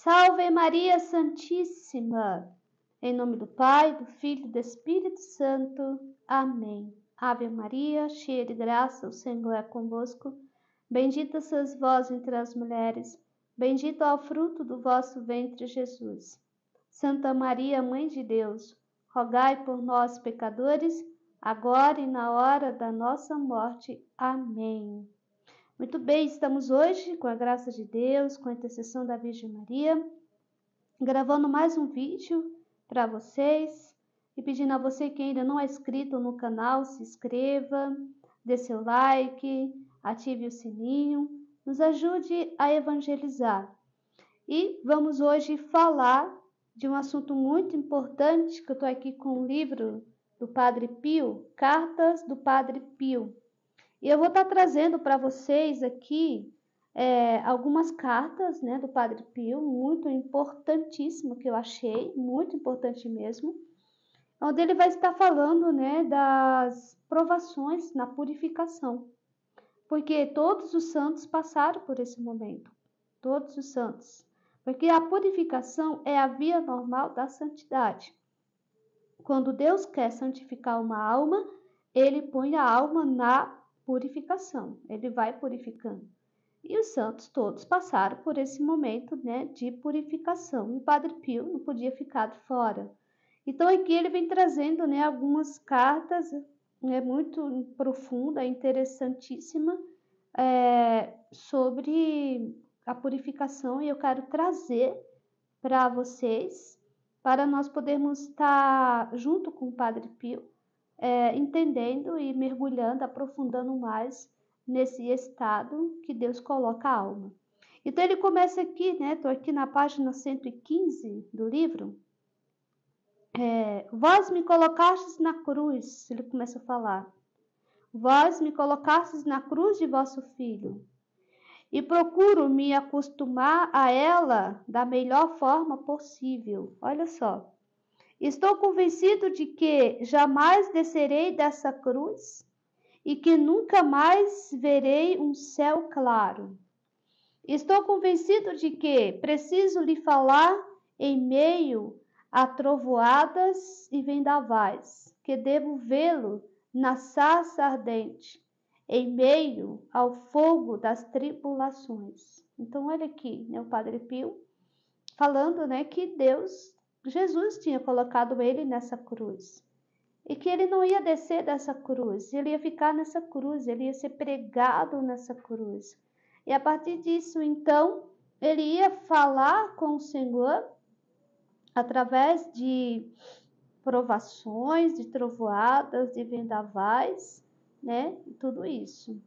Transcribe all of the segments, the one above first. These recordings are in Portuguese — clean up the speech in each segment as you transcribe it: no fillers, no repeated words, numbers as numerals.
Salve Maria Santíssima! Em nome do Pai, do Filho e do Espírito Santo. Amém. Ave Maria, cheia de graça, o Senhor é convosco. Bendita sois vós entre as mulheres, bendito é o fruto do vosso ventre, Jesus. Santa Maria, Mãe de Deus, rogai por nós, pecadores, agora e na hora da nossa morte. Amém. Muito bem, estamos hoje, com a graça de Deus, com a intercessão da Virgem Maria, gravando mais um vídeo para vocês e pedindo a você que ainda não é inscrito no canal, se inscreva, dê seu like, ative o sininho, nos ajude a evangelizar. E vamos hoje falar de um assunto muito importante, que eu estou aqui com o livro do Padre Pio, Cartas do Padre Pio. E eu vou estar trazendo para vocês aqui algumas cartas, né, do Padre Pio, muito importantíssimo, que eu achei, muito importante mesmo, onde ele vai estar falando, né, das provações na purificação. Porque todos os santos passaram por esse momento, todos os santos. Porque a purificação é a via normal da santidade. Quando Deus quer santificar uma alma, ele põe a alma na purificação, ele vai purificando. E os santos todos passaram por esse momento, né, de purificação. E o Padre Pio não podia ficar de fora. Então aqui ele vem trazendo, né, algumas cartas, né, muito profunda, interessantíssima, sobre a purificação. E eu quero trazer para vocês, para nós podermos estar junto com o Padre Pio, entendendo e mergulhando, aprofundando mais nesse estado que Deus coloca a alma. Então ele começa aqui, né? Estou aqui na página 115 do livro. Vós me colocastes na cruz, ele começa a falar. Vós me colocastes na cruz de vosso Filho, e procuro me acostumar a ela da melhor forma possível. Olha só. Estou convencido de que jamais descerei dessa cruz e que nunca mais verei um céu claro. Estou convencido de que preciso lhe falar em meio a trovoadas e vendavais, que devo vê-lo na sarça ardente, em meio ao fogo das tribulações. Então, olha aqui, né, o Padre Pio falando, né, que Jesus tinha colocado ele nessa cruz. E que ele não ia descer dessa cruz, ele ia ficar nessa cruz, ele ia ser pregado nessa cruz. E a partir disso, então, ele ia falar com o Senhor através de provações, de trovoadas, de vendavais, né? E tudo isso.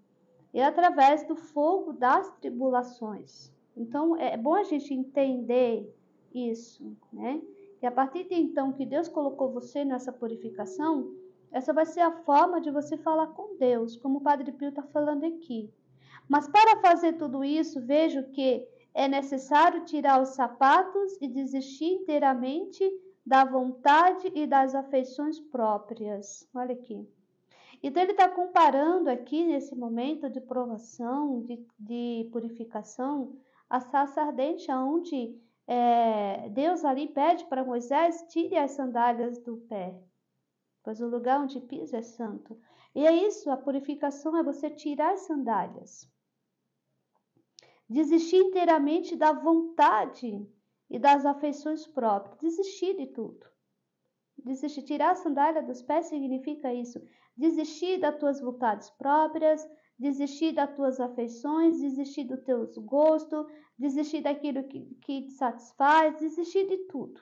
E através do fogo das tribulações. Então, é bom a gente entender isso, né? E a partir de então que Deus colocou você nessa purificação, essa vai ser a forma de você falar com Deus, como o Padre Pio está falando aqui. Mas para fazer tudo isso, vejo que é necessário tirar os sapatos e desistir inteiramente da vontade e das afeições próprias. Olha aqui. Então ele está comparando aqui, nesse momento de provação, de purificação, a sarça ardente, onde Deus ali pede para Moisés: tire as sandálias do pé, pois o lugar onde pisa é santo. E é isso, a purificação é você tirar as sandálias. Desistir inteiramente da vontade e das afeições próprias. Desistir de tudo. Desistir, tirar a sandália dos pés significa isso. Desistir das tuas vontades próprias, desistir das tuas afeições, desistir dos teus gostos, desistir daquilo que te satisfaz, desistir de tudo.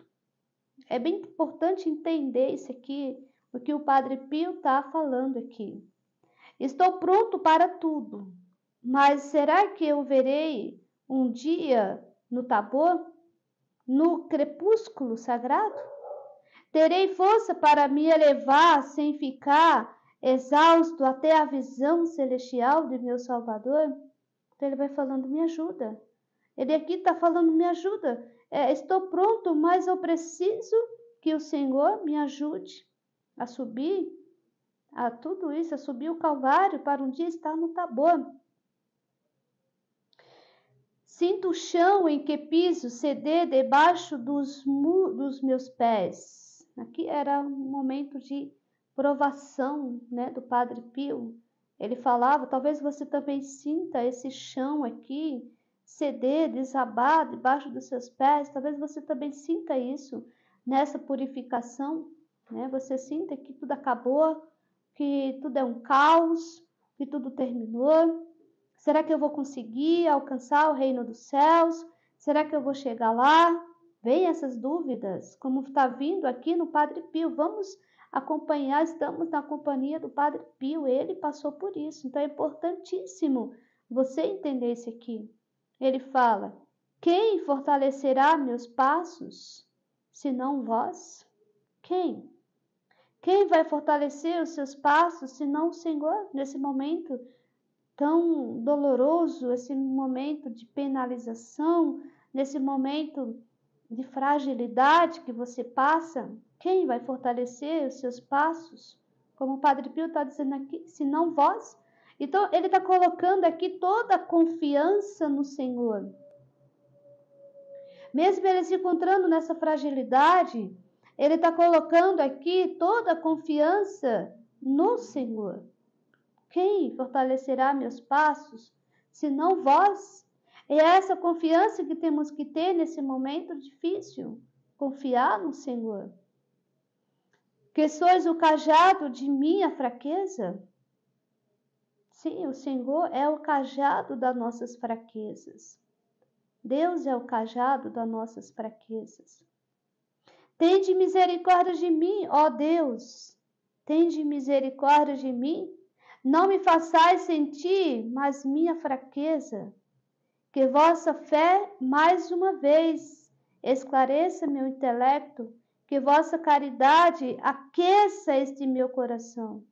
É bem importante entender isso aqui, o que o Padre Pio está falando aqui. Estou pronto para tudo, mas será que eu verei um dia no Tabor, no crepúsculo sagrado? Terei força para me elevar sem ficar exausto até a visão celestial de meu Salvador? Então ele vai falando: me ajuda. Ele aqui está falando: me ajuda. Estou pronto, mas eu preciso que o Senhor me ajude a subir a tudo isso, a subir o Calvário para um dia estar no Tabor. Sinto o chão em que piso ceder debaixo dos meus pés. Aqui era um momento de provação, né, do Padre Pio. Ele falava, talvez você também sinta esse chão aqui ceder, desabar debaixo dos seus pés. Talvez você também sinta isso nessa purificação, né? Você sinta que tudo acabou, que tudo é um caos, que tudo terminou. Será que eu vou conseguir alcançar o reino dos céus? Será que eu vou chegar lá? Vem essas dúvidas, como está vindo aqui no Padre Pio. Vamos acompanhar, estamos na companhia do Padre Pio, ele passou por isso. Então é importantíssimo você entender isso aqui. Ele fala, quem fortalecerá meus passos, senão vós? Quem? Quem vai fortalecer os seus passos, senão o Senhor, nesse momento tão doloroso, esse momento de penalização, nesse momento de fragilidade que você passa? Quem vai fortalecer os seus passos? Como o Padre Pio está dizendo aqui, senão vós. Então, ele está colocando aqui toda a confiança no Senhor. Mesmo ele se encontrando nessa fragilidade, ele está colocando aqui toda a confiança no Senhor. Quem fortalecerá meus passos, senão vós? É essa confiança que temos que ter nesse momento difícil. Confiar no Senhor. Que sois o cajado de minha fraqueza? Sim, o Senhor é o cajado das nossas fraquezas. Deus é o cajado das nossas fraquezas. Tende misericórdia de mim, ó Deus. Tende misericórdia de mim. Não me façais sentir mais minha fraqueza. Que vossa fé, mais uma vez, esclareça meu intelecto. Que vossa caridade aqueça este meu coração,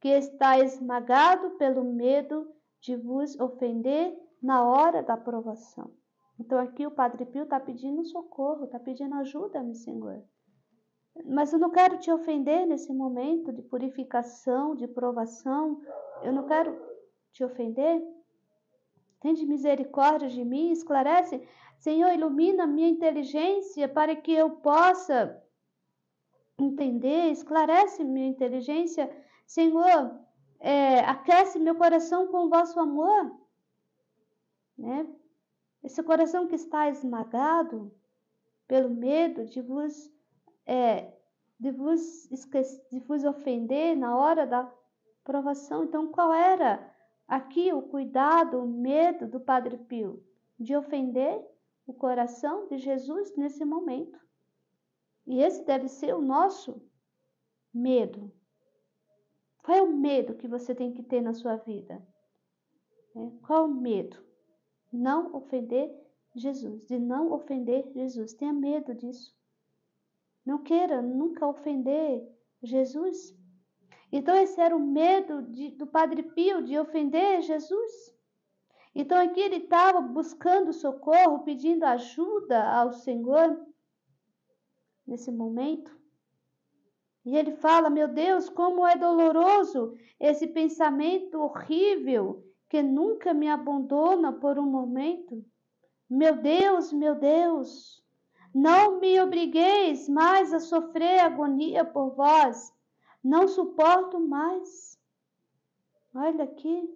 que está esmagado pelo medo de vos ofender na hora da provação. Então aqui o Padre Pio está pedindo socorro, está pedindo ajuda-me, Senhor. Mas eu não quero te ofender nesse momento de purificação, de provação. Eu não quero te ofender. Tende misericórdia de mim, esclarece. Senhor, ilumina minha inteligência para que eu possa entender, esclarece minha inteligência. Senhor, aquece meu coração com o vosso amor. Né? Esse coração que está esmagado pelo medo de vos ofender na hora da provação. Então, qual era aqui o cuidado, o medo do Padre Pio? De ofender o coração de Jesus nesse momento. E esse deve ser o nosso medo. Qual é o medo que você tem que ter na sua vida? Qual é o medo? Não ofender Jesus, de não ofender Jesus. Tenha medo disso. Não queira nunca ofender Jesus. Então esse era o medo do Padre Pio de ofender Jesus. Então aqui ele estava buscando socorro, pedindo ajuda ao Senhor nesse momento. E ele fala, meu Deus, como é doloroso esse pensamento horrível que nunca me abandona por um momento. Meu Deus, não me obrigueis mais a sofrer agonia por vós. Não suporto mais. Olha aqui.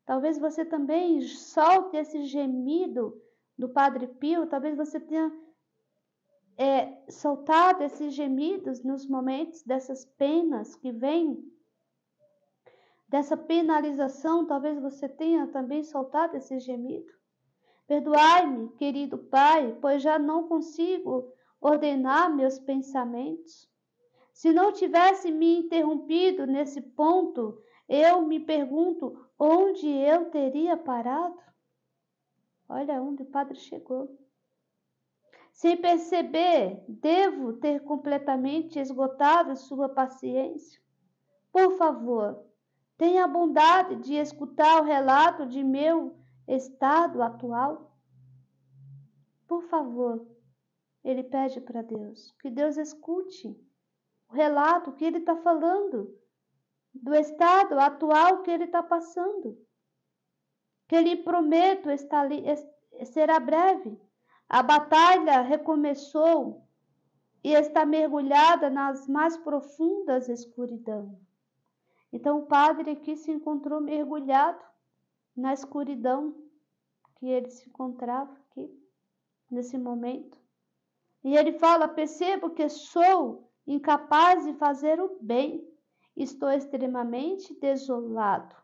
Talvez você também solte esse gemido do Padre Pio. Talvez você tenha soltado esses gemidos nos momentos dessas penas que vêm. Dessa penalização, talvez você tenha também soltado esse gemido. Perdoai-me, querido Pai, pois já não consigo ordenar meus pensamentos. Se não tivesse me interrompido nesse ponto, eu me pergunto onde eu teria parado. Olha onde o Padre chegou. Sem perceber, devo ter completamente esgotado sua paciência. Por favor, tenha a bondade de escutar o relato de meu estado atual. Por favor, ele pede para Deus, que Deus escute o relato que ele está falando, do estado atual que ele está passando. Que ele prometa será breve. A batalha recomeçou e está mergulhada nas mais profundas escuridão. Então o padre aqui se encontrou mergulhado na escuridão que ele se encontrava aqui, nesse momento. E ele fala: percebo que sou incapaz de fazer o bem, estou extremamente desolado.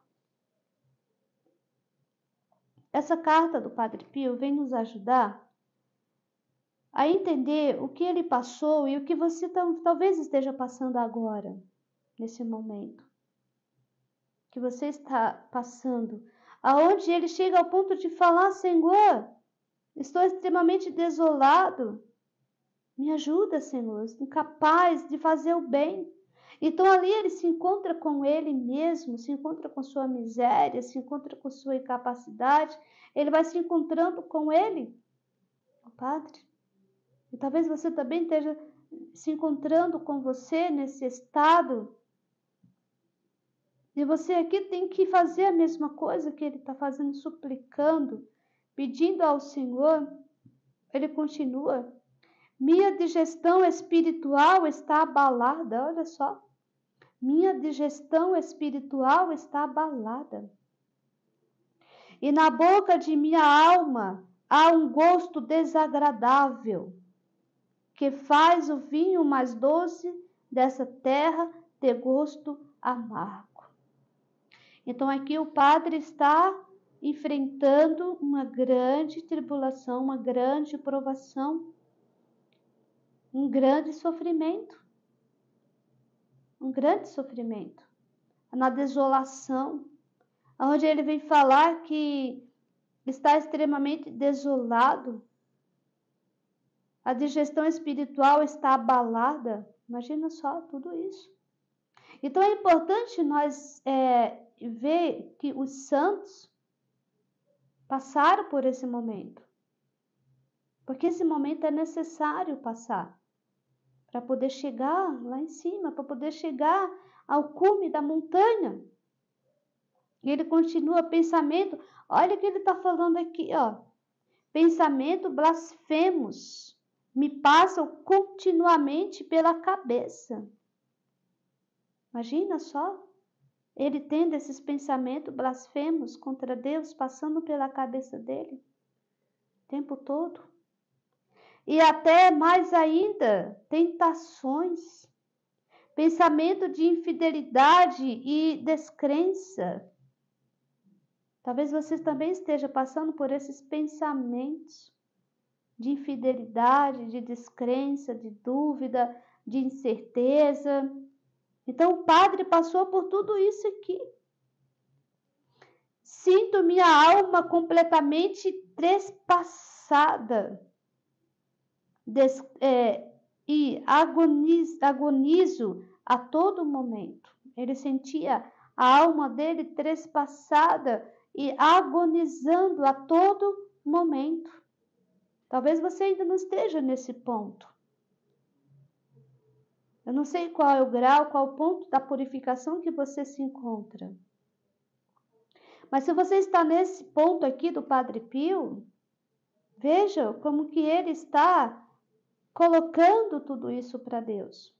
Essa carta do Padre Pio vem nos ajudar a entender o que ele passou e o que você talvez esteja passando agora, nesse momento. Que você está passando, aonde ele chega ao ponto de falar: Senhor, estou extremamente desolado, me ajuda, Senhor, incapaz de fazer o bem. Então ali ele se encontra com ele mesmo, se encontra com sua miséria, se encontra com sua incapacidade, ele vai se encontrando com ele, o Padre. E talvez você também esteja se encontrando com você nesse estado. E você aqui tem que fazer a mesma coisa que ele está fazendo, suplicando, pedindo ao Senhor. Ele continua: minha digestão espiritual está abalada. Olha só. Minha digestão espiritual está abalada. E na boca de minha alma há um gosto desagradável, que faz o vinho mais doce dessa terra ter gosto amargo. Então aqui o padre está enfrentando uma grande tribulação, uma grande provação, um grande sofrimento. Um grande sofrimento. Na desolação, onde ele vem falar que está extremamente desolado, a digestão espiritual está abalada. Imagina só tudo isso. Então é importante nós ver que os santos passaram por esse momento. Porque esse momento é necessário passar para poder chegar lá em cima, para poder chegar ao cume da montanha. E ele continua: pensamento, olha o que ele está falando aqui, ó. Pensamento blasfemos me passam continuamente pela cabeça. Imagina só, ele tendo esses pensamentos blasfemos contra Deus passando pela cabeça dele o tempo todo. E até mais ainda, tentações, pensamento de infidelidade e descrença. Talvez você também esteja passando por esses pensamentos de infidelidade, de descrença, de dúvida, de incerteza. Então o padre passou por tudo isso aqui. Sinto minha alma completamente trespassada e agonizo a todo momento. Ele sentia a alma dele trespassada e agonizando a todo momento. Talvez você ainda não esteja nesse ponto. Eu não sei qual é o grau, qual é o ponto da purificação que você se encontra. Mas se você está nesse ponto aqui do Padre Pio, veja como que ele está colocando tudo isso para Deus.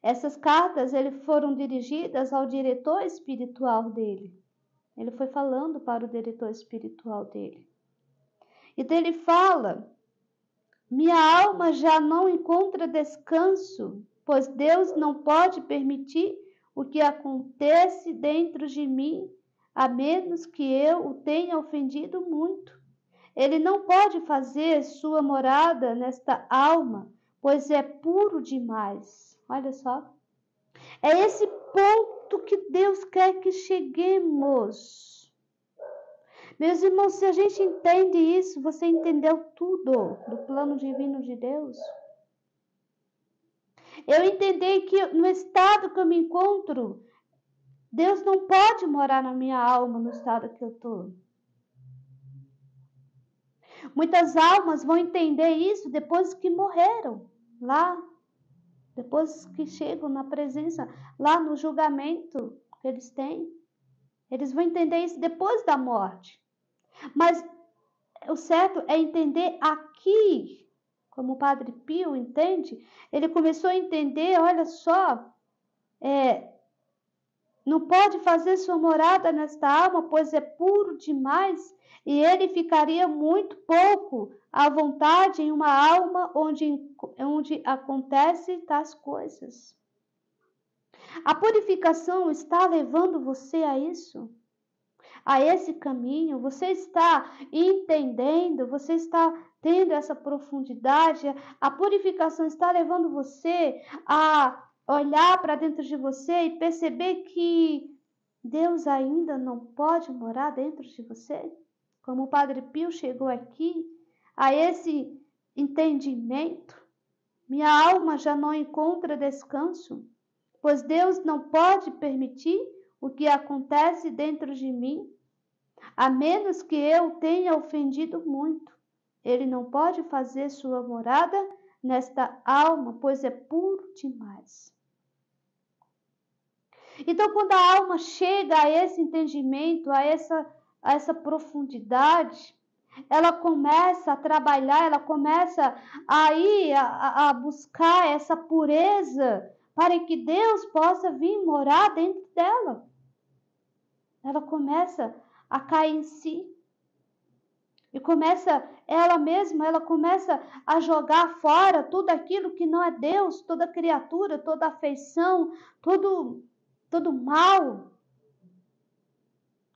Essas cartas foram dirigidas ao diretor espiritual dele. Ele foi falando para o diretor espiritual dele. Então ele fala: minha alma já não encontra descanso, pois Deus não pode permitir o que acontece dentro de mim, a menos que eu o tenha ofendido muito. Ele não pode fazer sua morada nesta alma, pois é puro demais. Olha só. É esse ponto que Deus quer que cheguemos. Meus irmãos, se a gente entende isso, você entendeu tudo do plano divino de Deus. Eu entendi que no estado que eu me encontro, Deus não pode morar na minha alma no estado que eu estou. Muitas almas vão entender isso depois que morreram lá, depois que chegam na presença, lá no julgamento que eles têm. Eles vão entender isso depois da morte. Mas o certo é entender aqui, como o Padre Pio entende, ele começou a entender, olha só, não pode fazer sua morada nesta alma, pois é puro demais, e ele ficaria muito pouco à vontade em uma alma onde acontecem tais coisas. A purificação está levando você a isso? A esse caminho? Você está entendendo? Você está tendo essa profundidade? A purificação está levando você a olhar para dentro de você e perceber que Deus ainda não pode morar dentro de você? Como o Padre Pio chegou aqui a esse entendimento, minha alma já não encontra descanso, pois Deus não pode permitir o que acontece dentro de mim, a menos que eu tenha ofendido muito. Ele não pode fazer sua morada nesta alma, pois é puro demais. Então, quando a alma chega a esse entendimento, a essa profundidade, ela começa a trabalhar, ela começa a buscar essa pureza para que Deus possa vir morar dentro dela. Ela começa a cair em si. E ela começa a jogar fora tudo aquilo que não é Deus, toda criatura, toda afeição, todo mal.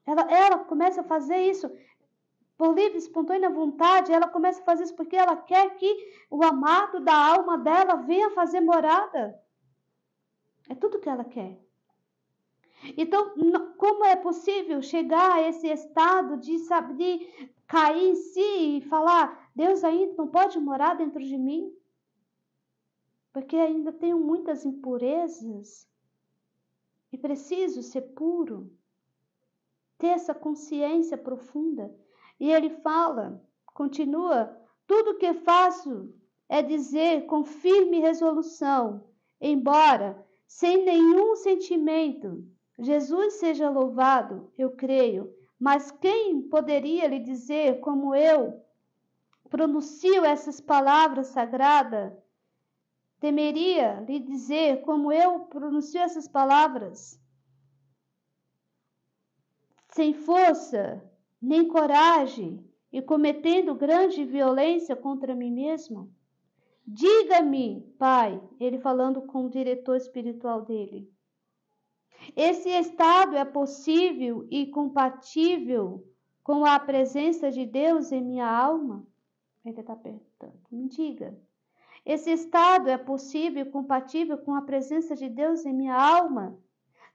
Ela começa a fazer isso por livre, espontânea vontade. Ela começa a fazer isso porque ela quer que o amado da alma dela venha fazer morada. É tudo que ela quer. Então, como é possível chegar a esse estado de cair em si e falar, Deus ainda não pode morar dentro de mim? Porque ainda tenho muitas impurezas e preciso ser puro, ter essa consciência profunda. E ele fala, continua, tudo que faço é dizer com firme resolução, embora sem nenhum sentimento, Jesus seja louvado, eu creio, mas quem poderia lhe dizer como eu pronuncio essas palavras sagradas? Temeria lhe dizer como eu pronuncio essas palavras? Sem força, nem coragem, e cometendo grande violência contra mim mesmo? Diga-me, Pai, ele falando com o diretor espiritual dele, esse estado é possível e compatível com a presença de Deus em minha alma? Ele está perguntando. Me diga. Esse estado é possível e compatível com a presença de Deus em minha alma?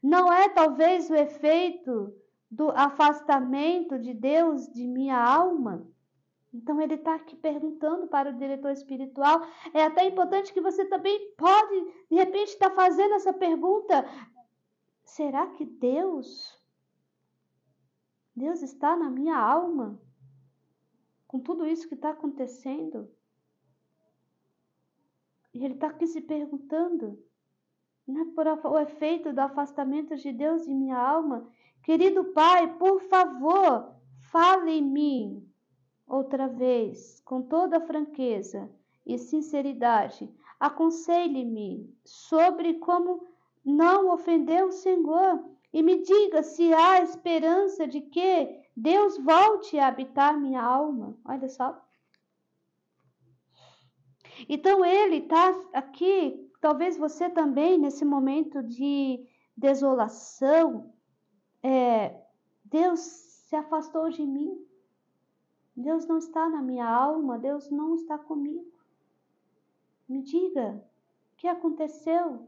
Não é talvez o efeito do afastamento de Deus de minha alma? Então ele está aqui perguntando para o diretor espiritual. É até importante que você também pode, de repente, estar fazendo essa pergunta. Será que Deus está na minha alma? Com tudo isso que está acontecendo? E ele está aqui se perguntando, não é por o efeito do afastamento de Deus de minha alma? Querido Pai, por favor, fale em mim outra vez, com toda franqueza e sinceridade. Aconselhe-me sobre como não ofender o Senhor e me diga se há esperança de que Deus volte a habitar minha alma. Olha só. Então ele está aqui, talvez você também, nesse momento de desolação, Deus se afastou de mim. Deus não está na minha alma, Deus não está comigo. Me diga, o que aconteceu?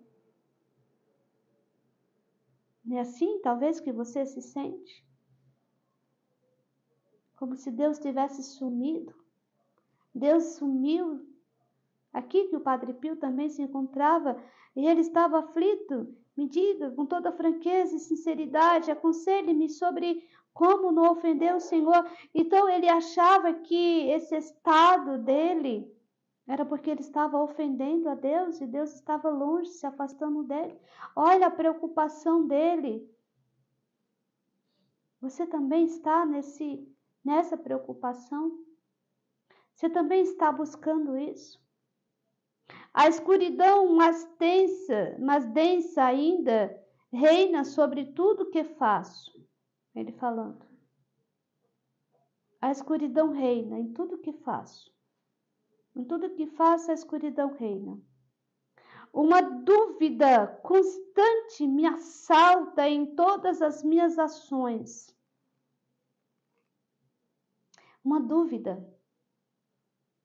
Não é assim, talvez, que você se sente? Como se Deus tivesse sumido. Deus sumiu. Aqui que o Padre Pio também se encontrava, e ele estava aflito. Me diga, com toda franqueza e sinceridade, aconselhe-me sobre como não ofender o Senhor. Então ele achava que esse estado dele era porque ele estava ofendendo a Deus e Deus estava longe, se afastando dele. Olha a preocupação dele. Você também está nesse nessa preocupação? Você também está buscando isso? A escuridão mais densa ainda, reina sobre tudo que faço. Ele falando. A escuridão reina em tudo que faço. Em tudo que faço, a escuridão reina. Uma dúvida constante me assalta em todas as minhas ações. Uma dúvida.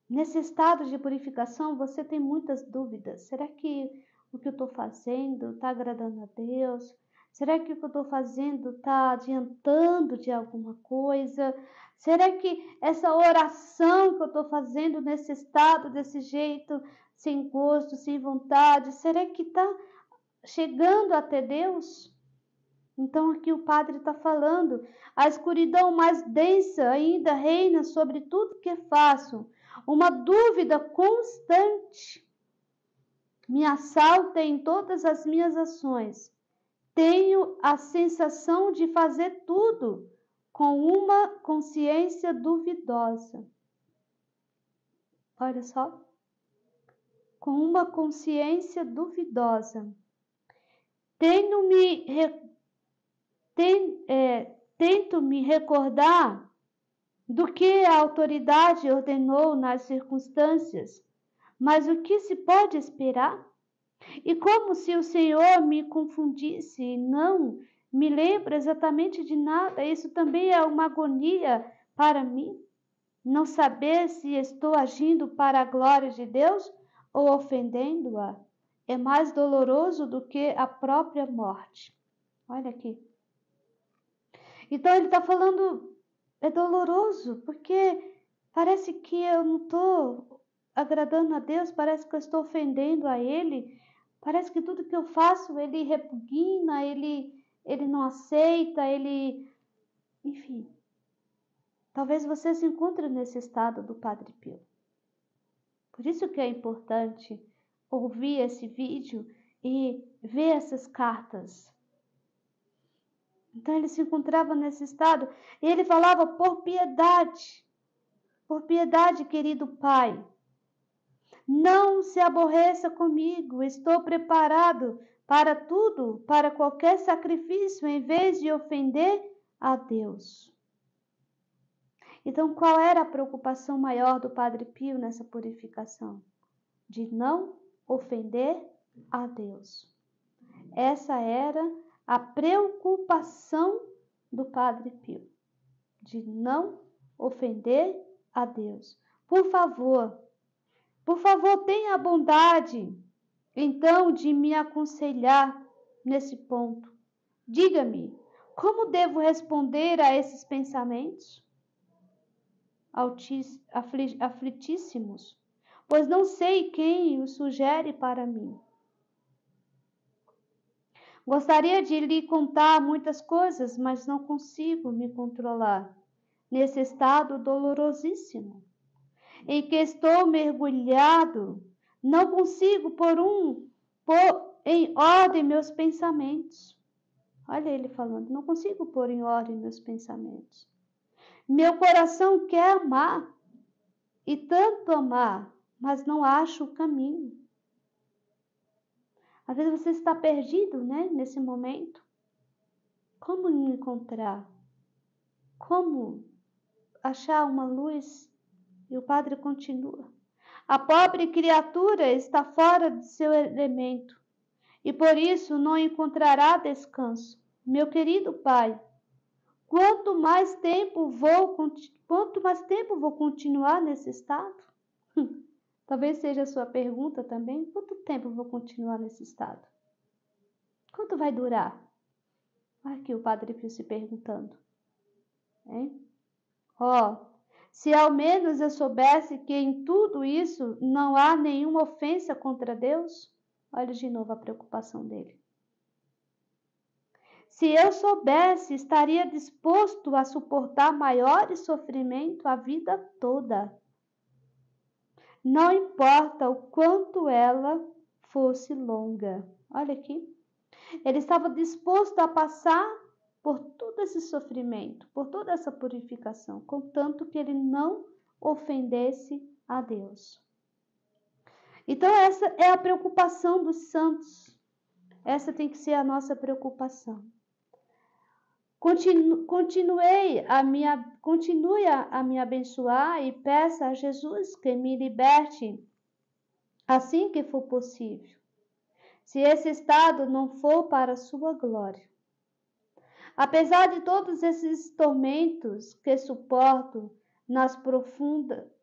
Nesse estado de purificação, você tem muitas dúvidas. Será que o que eu estou fazendo está agradando a Deus? Será que o que eu estou fazendo está adiantando de alguma coisa? Será que essa oração que eu estou fazendo nesse estado, desse jeito, sem gosto, sem vontade, será que está chegando até Deus? Então aqui o Padre está falando, a escuridão mais densa ainda reina sobre tudo que faço. Uma dúvida constante me assalta em todas as minhas ações. Tenho a sensação de fazer tudo com uma consciência duvidosa. Olha só. Com uma consciência duvidosa. Tento me recordar do que a autoridade ordenou nas circunstâncias, mas o que se pode esperar? E como se o Senhor me confundisse e não me lembro exatamente de nada, isso também é uma agonia para mim. Não saber se estou agindo para a glória de Deus ou ofendendo-a é mais doloroso do que a própria morte. Olha aqui. Então ele está falando, é doloroso, porque parece que eu não estou agradando a Deus, parece que eu estou ofendendo a Ele, parece que tudo que eu faço Ele repugna, Ele não aceita, enfim. Talvez você se encontre nesse estado do Padre Pio. Por isso que é importante ouvir esse vídeo e ver essas cartas. Então ele se encontrava nesse estado e ele falava por piedade, querido Pai. Não se aborreça comigo, estou preparado para tudo, para qualquer sacrifício, em vez de ofender a Deus. Então, qual era a preocupação maior do Padre Pio nessa purificação? De não ofender a Deus. Essa era a preocupação do Padre Pio, de não ofender a Deus. Por favor, tenha a bondade, então, de me aconselhar nesse ponto. Diga-me, como devo responder a esses pensamentos? Aflitíssimos, pois não sei quem os sugere para mim. Gostaria de lhe contar muitas coisas, mas não consigo me controlar nesse estado dolorosíssimo em que estou mergulhado. Não consigo pôr em ordem meus pensamentos. Olha ele falando, não consigo pôr em ordem meus pensamentos. Meu coração quer amar, e tanto amar, mas não acho o caminho. Às vezes você está perdido, né, nesse momento. Como me encontrar? Como achar uma luz? E o Padre continua. A pobre criatura está fora de seu elemento, e por isso não encontrará descanso. Meu querido Pai, quanto mais tempo vou continuar nesse estado? Talvez seja a sua pergunta também. Quanto tempo vou continuar nesse estado? Quanto vai durar? Aqui o Padre Pio se perguntando. Se ao menos eu soubesse que em tudo isso não há nenhuma ofensa contra Deus. Olha de novo a preocupação dele. Se eu soubesse, estaria disposto a suportar maiores sofrimentos a vida toda. Não importa o quanto ela fosse longa. Olha aqui. Ele estava disposto a passar por todo esse sofrimento, por toda essa purificação, contanto que ele não ofendesse a Deus. Então essa é a preocupação dos santos. Essa tem que ser a nossa preocupação. Continue a me abençoar e peça a Jesus que me liberte assim que for possível, se esse estado não for para a sua glória. Apesar de todos esses tormentos que suporto nas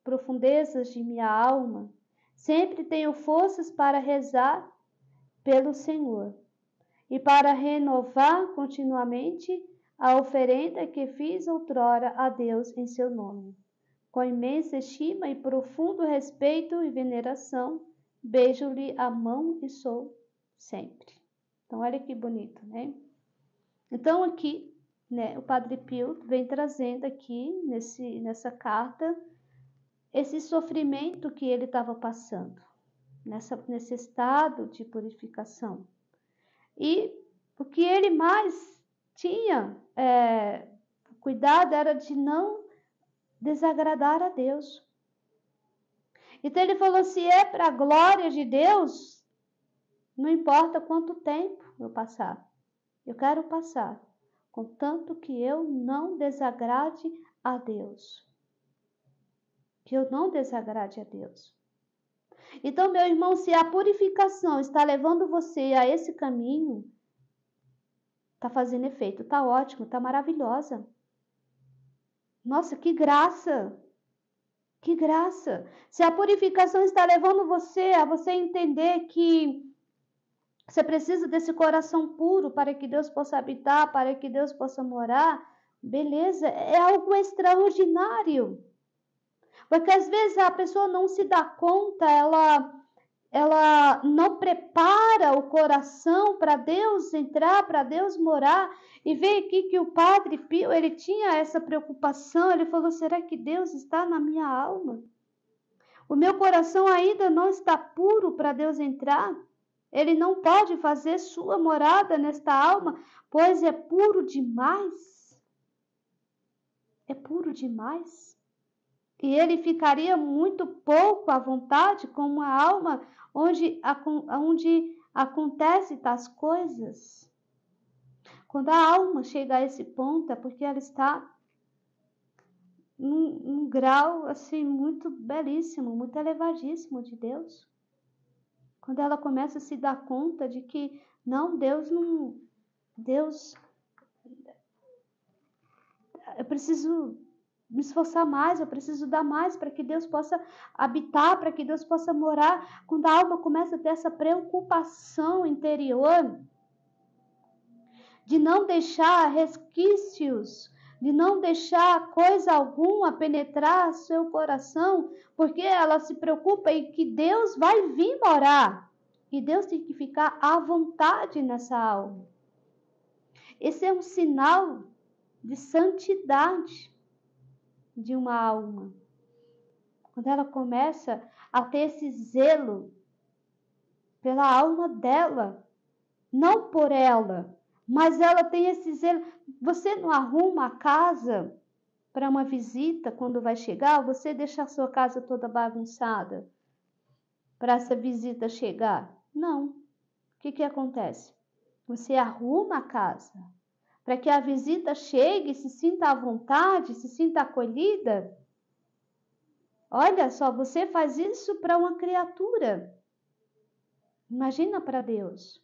profundezas de minha alma, sempre tenho forças para rezar pelo Senhor e para renovar continuamente a oferenda que fiz outrora a Deus em seu nome. Com imensa estima e profundo respeito e veneração, beijo-lhe a mão e sou sempre. Então, olha que bonito, né? Então, aqui, né, o Padre Pio vem trazendo aqui, nessa carta, esse sofrimento que ele estava passando, nesse estado de purificação. E o que ele mais tinha cuidado era de não desagradar a Deus. Então ele falou, se é para a glória de Deus, não importa quanto tempo eu passar, eu quero passar, contanto que eu não desagrade a Deus. Que eu não desagrade a Deus. Então, meu irmão, se a purificação está levando você a esse caminho, está fazendo efeito, está ótimo, está maravilhosa. Nossa, que graça! Que graça! Se a purificação está levando você a você entender que você precisa desse coração puro para que Deus possa habitar, para que Deus possa morar, beleza, é algo extraordinário. Porque às vezes a pessoa não se dá conta, ela não prepara o coração para Deus entrar, para Deus morar. E vê aqui que o Padre Pio, ele tinha essa preocupação, ele falou, será que Deus está na minha alma? O meu coração ainda não está puro para Deus entrar? Ele não pode fazer sua morada nesta alma, pois é puro demais. É puro demais. E ele ficaria muito pouco à vontade com uma alma onde acontecem tais coisas. Quando a alma chega a esse ponto, é porque ela está num grau assim muito belíssimo, muito elevadíssimo de Deus. Quando ela começa a se dar conta de que não, Deus, eu preciso me esforçar mais, eu preciso dar mais para que Deus possa habitar, para que Deus possa morar. Quando a alma começa a ter essa preocupação interior de não deixar resquícios, de não deixar coisa alguma penetrar seu coração, porque ela se preocupa em que Deus vai vir morar, e Deus tem que ficar à vontade nessa alma. Esse é um sinal de santidade de uma alma. Quando ela começa a ter esse zelo pela alma dela, não por ela, mas ela tem esse zelo. Você não arruma a casa para uma visita quando vai chegar, você deixa a sua casa toda bagunçada para essa visita chegar? Não. O que acontece? Você arruma a casa para que a visita chegue, se sinta à vontade, se sinta acolhida. Olha só, você faz isso para uma criatura. Imagina para Deus.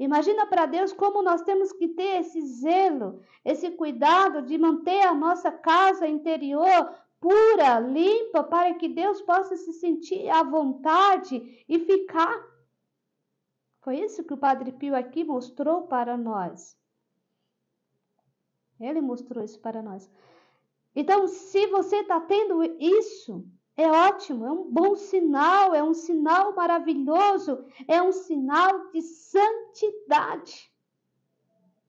Imagina para Deus como nós temos que ter esse zelo, esse cuidado de manter a nossa casa interior pura, limpa, para que Deus possa se sentir à vontade e ficar. Foi isso que o Padre Pio aqui mostrou para nós. Ele mostrou isso para nós. Então, se você está tendo isso, é ótimo, é um bom sinal, é um sinal maravilhoso, é um sinal de santidade.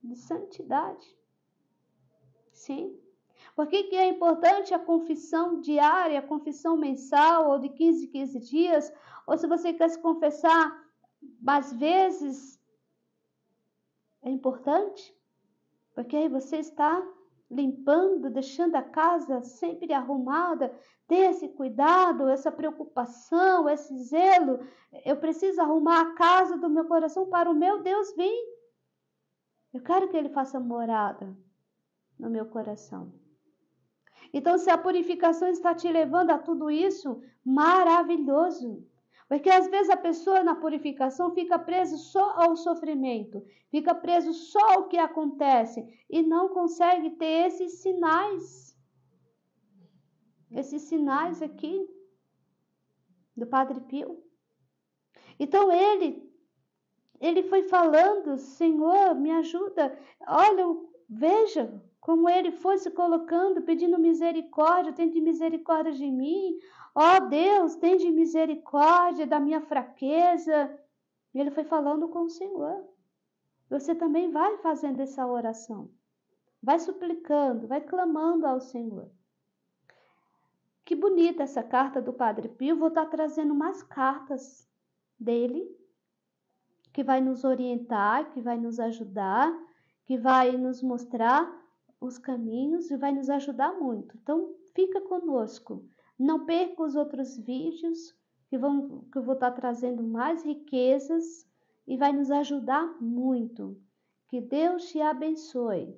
De santidade. Sim. Por que é importante a confissão diária, a confissão mensal, ou de 15 em 15 dias? Ou se você quer se confessar mais vezes, é importante? Porque aí você está limpando, deixando a casa sempre arrumada, ter esse cuidado, essa preocupação, esse zelo. Eu preciso arrumar a casa do meu coração para o meu Deus vir. Eu quero que Ele faça morada no meu coração. Então, se a purificação está te levando a tudo isso, maravilhoso. Porque às vezes a pessoa na purificação fica presa só ao sofrimento, fica preso só ao que acontece e não consegue ter esses sinais aqui do Padre Pio. Então ele foi falando, Senhor, me ajuda. Olha, veja como ele foi se colocando, pedindo misericórdia, tende misericórdia de mim. Ó Deus, tende misericórdia da minha fraqueza. E ele foi falando com o Senhor. Você também vai fazendo essa oração. Vai suplicando, vai clamando ao Senhor. Que bonita essa carta do Padre Pio. Vou estar trazendo mais cartas dele, que vai nos orientar, que vai nos ajudar, que vai nos mostrar os caminhos e vai nos ajudar muito. Então, fica conosco. Não perca os outros vídeos, que eu vou estar trazendo mais riquezas e vai nos ajudar muito. Que Deus te abençoe.